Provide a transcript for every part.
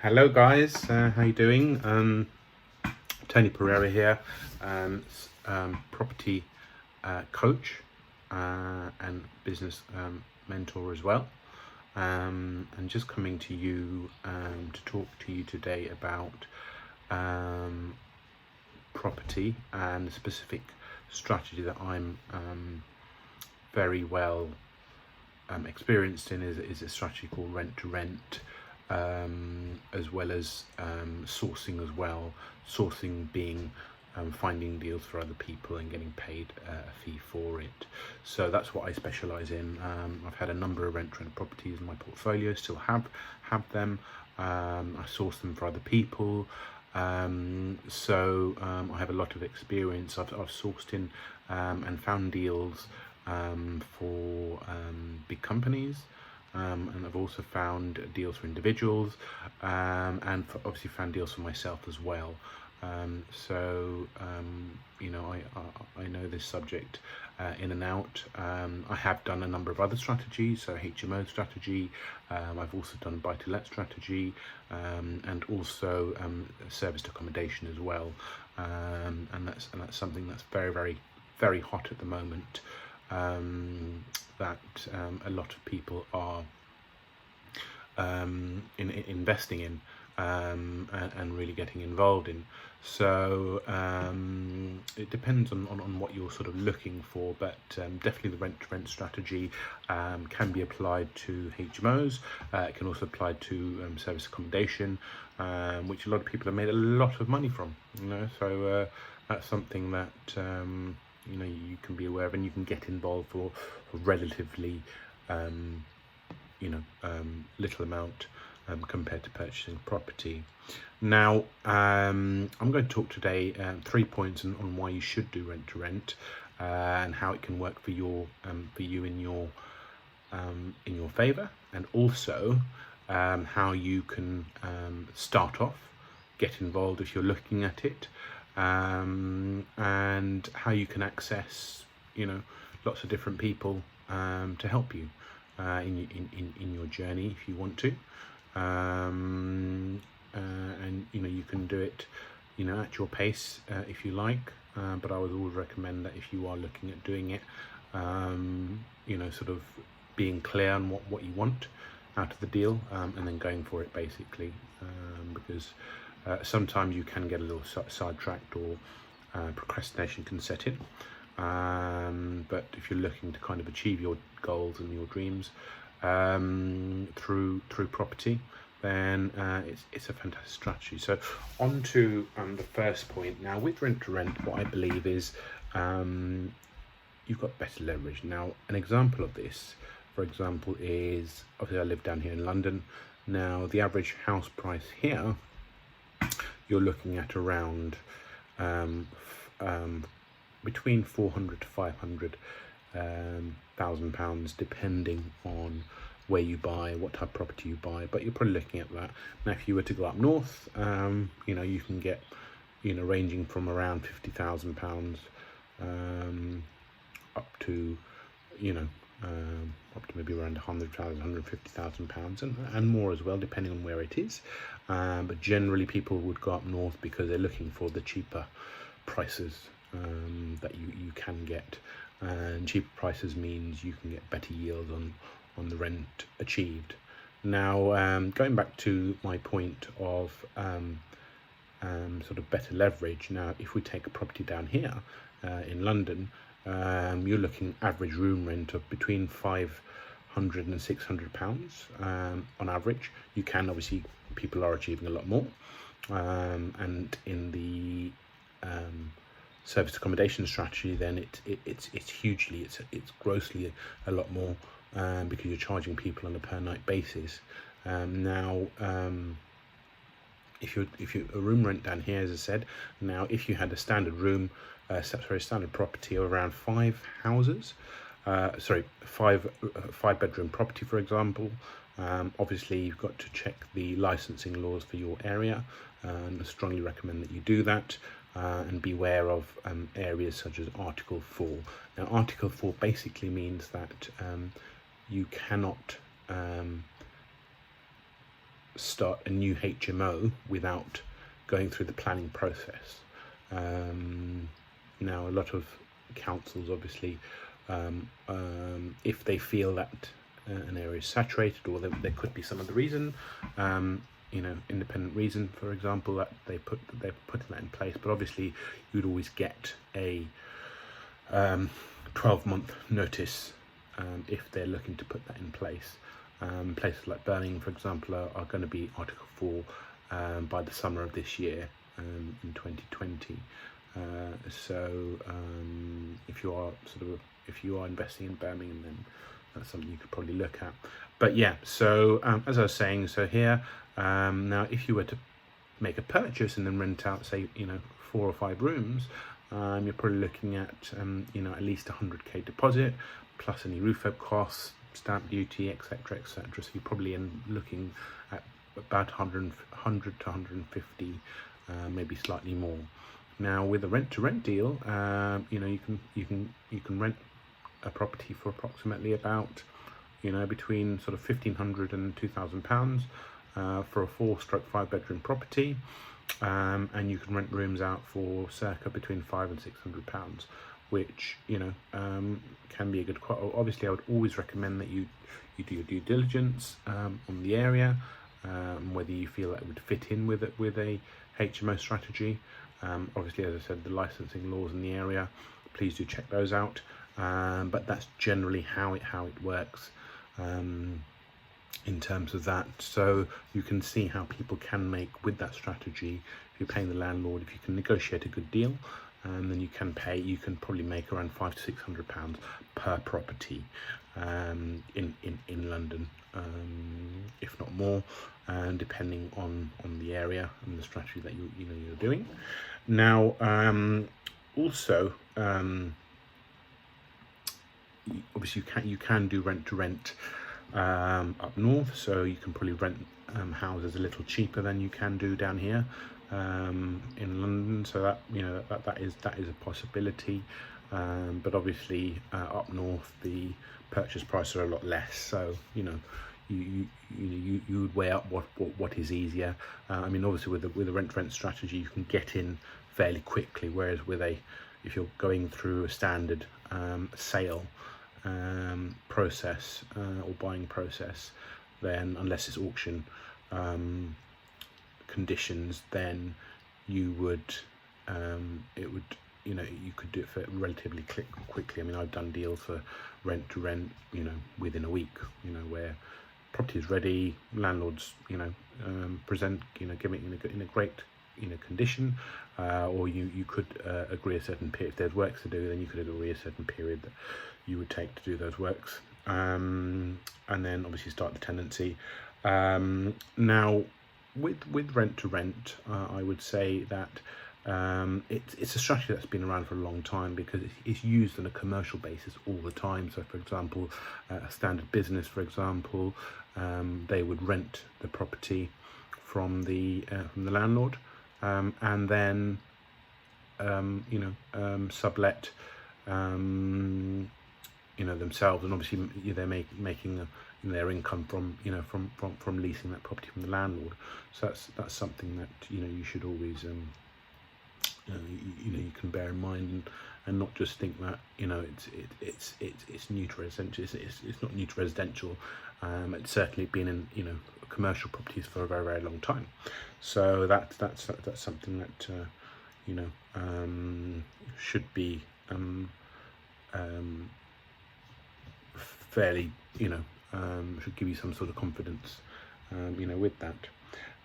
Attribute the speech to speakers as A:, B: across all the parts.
A: Hello guys, how you doing? Tony Pereira here, property coach and business mentor as well. And just coming to you to talk to you today about property and the specific strategy that I'm very well experienced in is a strategy called rent to rent, as well as sourcing as well. Sourcing being finding deals for other people and getting paid a fee for it. So that's what I specialize in. I've had a number of rent to rent properties in my portfolio, still have them. I source them for other people. So I have a lot of experience. I've sourced in and found deals for big companies, and I've also found deals for individuals, and obviously found deals for myself as well. You know, I know this subject in and out. I have done a number of other strategies, so HMO strategy. I've also done buy-to-let strategy, and also serviced accommodation as well. And that's something that's very hot at the moment. That a lot of people are investing in and really getting involved in. So it depends on what you're sort of looking for, but definitely the rent to rent strategy can be applied to HMOs. It can also apply to service accommodation, which a lot of people have made a lot of money from. You know, so that's something that you know, you can be aware of, and you can get involved for relatively you know, little amount compared to purchasing property. Now I'm going to talk today 3 points on why you should do rent to rent, and how it can work for you in your favor, and also how you can start off, get involved if you're looking at it, and how you can access, you know, lots of different people to help you in your journey if you want to, and you know, you can do it, you know, at your pace if you like, but I would always recommend that if you are looking at doing it, you know, sort of being clear on what you want out of the deal, and then going for it basically, because sometimes you can get a little sidetracked, or procrastination can set in. But if you're looking to kind of achieve your goals and your dreams through property, then it's a fantastic strategy. So on to the first point. Now, with rent to rent, what I believe is you've got better leverage. Now, an example of this, for example, is obviously I live down here in London. Now, the average house price here, you're looking at around between 400 to 500 thousand pounds, depending on where you buy, what type of property you buy, but you're probably looking at that. Now, if you were to go up north, you know, you can get, you know, ranging from around 50,000 pounds up to, you know, up to maybe around 100,000, 150,000 pounds, and more as well, depending on where it is. But generally, people would go up north because they're looking for the cheaper prices that you can get, and cheaper prices means you can get better yield on the rent achieved. Now, going back to my point of sort of better leverage. Now, if we take a property down here in London, you're looking average room rent of between 500 and 600 pounds on average. You can obviously, people are achieving a lot more, and in the service accommodation strategy, then it's hugely, it's grossly a lot more, because you're charging people on a per night basis. Now, if you a room rent down here, as I said, now if you had a standard room, standard property of around 5 houses, five bedroom property, for example, obviously you've got to check the licensing laws for your area, and I strongly recommend that you do that, and beware of areas such as Article 4. Now, Article 4 basically means that you cannot start a new HMO without going through the planning process. Now, a lot of councils, obviously, if they feel that an area is saturated, or there could be some other reason, independent reason, for example, that they're putting that in place. But obviously, you'd always get a 12-month notice if they're looking to put that in place. Places like Birmingham, for example, are going to be Article 4 by the summer of this year, in 2020. If you are investing in Birmingham, then that's something you could probably look at. But yeah, so as I was saying, so here now, if you were to make a purchase and then rent out, say, 4 or 5 rooms, you're probably looking at at least 100k deposit plus any refurb costs, stamp duty, etc., etc. So you're probably looking at about 100 to 150, maybe slightly more. Now, with a rent-to-rent deal, you can rent a property for approximately about between sort of £1,500 and £2,000 for a 4/5 bedroom property, and you can rent rooms out for circa between £500 and £600, which can be a good quote. Obviously, I would always recommend that you do your due diligence on the area, whether you feel that it would fit in with a HMO strategy. Obviously, as I said, the licensing laws in the area, please do check those out. But that's generally how it works in terms of that. So you can see how people can make with that strategy. If you're paying the landlord, if you can negotiate a good deal, then you can probably make around £500 to £600 per property in London, if not more, depending on the area and the strategy that you're doing. Now, also, obviously you can do rent to rent up north, so you can probably rent houses a little cheaper than you can do down here in London. So that is a possibility. But obviously up north the purchase prices are a lot less. So you would weigh up what is easier. I mean, obviously with a rent strategy you can get in fairly quickly, whereas if you're going through a standard sale process or buying process, then unless it's auction conditions, then you could do it for relatively quickly. I mean, I've done deals for rent to rent within a week, where property is ready, landlords present give it in a great condition, or you could agree a certain period. If there's works to do, then you could agree a certain period that you would take to do those works, and then obviously start the tenancy. Now, with rent to rent, I would say that it's a strategy that's been around for a long time, because it's used on a commercial basis all the time. So, for example, a standard business, for example, they would rent the property from the landlord, and then sublet themselves, and obviously they're making their income from from leasing that property from the landlord. So that's something that you should always you can bear in mind, and not just think that it's new to residential. It's not new to residential. It's certainly been in commercial properties for a very, very long time. So that's something that should be fairly should give you some sort of confidence with that.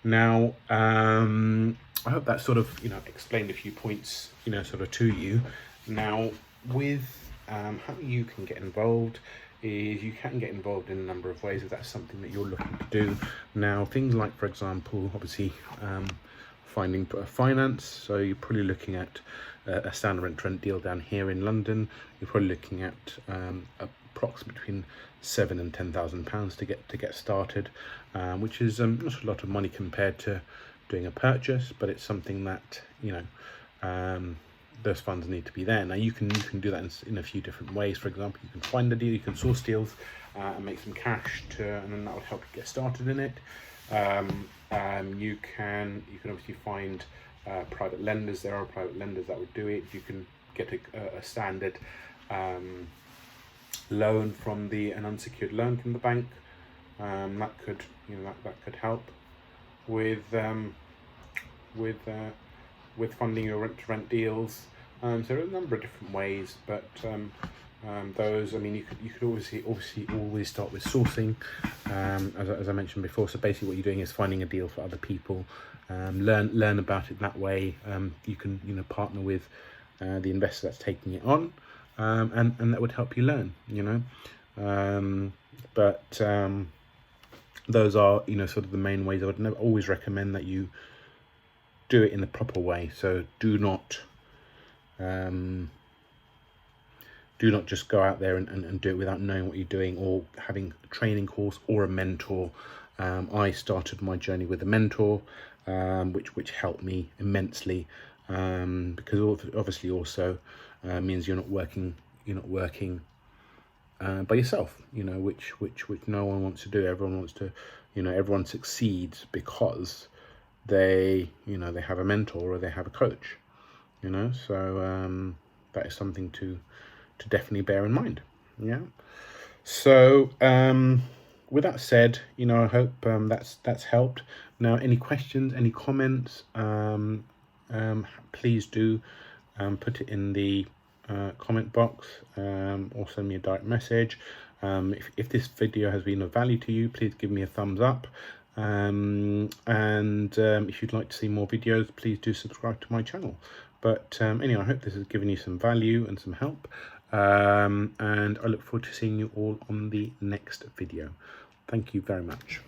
A: Now, I hope that sort of explained a few points sort of to you. Now, with how you can get involved is you can get involved in a number of ways if that's something that you're looking to do. Now, things like, for example, obviously finding finance. So you're probably looking at a standard rent deal down here in London. You're probably looking at approximately between £7,000 and £10,000 to get started, which is not a lot of money compared to doing a purchase, but it's something that those funds need to be there. Now you can do that in a few different ways. For example, you can find a deal, you can source deals and make some cash and then that will help you get started in it. You can obviously find private lenders. There are private lenders that would do it. You can get a standard loan from an unsecured loan from the bank. That could help with funding your rent-to-rent deals. So there are a number of different ways, but those, I mean, you could obviously always start with sourcing, as I mentioned before. So basically, what you're doing is finding a deal for other people, learn about it that way. You can partner with the investor that's taking it on, and that would help you learn. Those are sort of the main ways. I would never always recommend that you do it in the proper way. So do not just go out there and do it without knowing what you're doing or having a training course or a mentor. I started my journey with a mentor, which helped me immensely, because obviously also means you're not working by yourself, which no one wants to do. Everyone wants to, everyone succeeds because they have a mentor or they have a coach, so that is something to definitely bear in mind. So with that said, I hope that's helped. Now, any questions, any comments, please do put it in the comment box, or send me a direct message. If this video has been of value to you, please give me a thumbs up, and if you'd like to see more videos, please do subscribe to my channel. But anyway, I hope this has given you some value and some help, and I look forward to seeing you all on the next video. Thank you very much.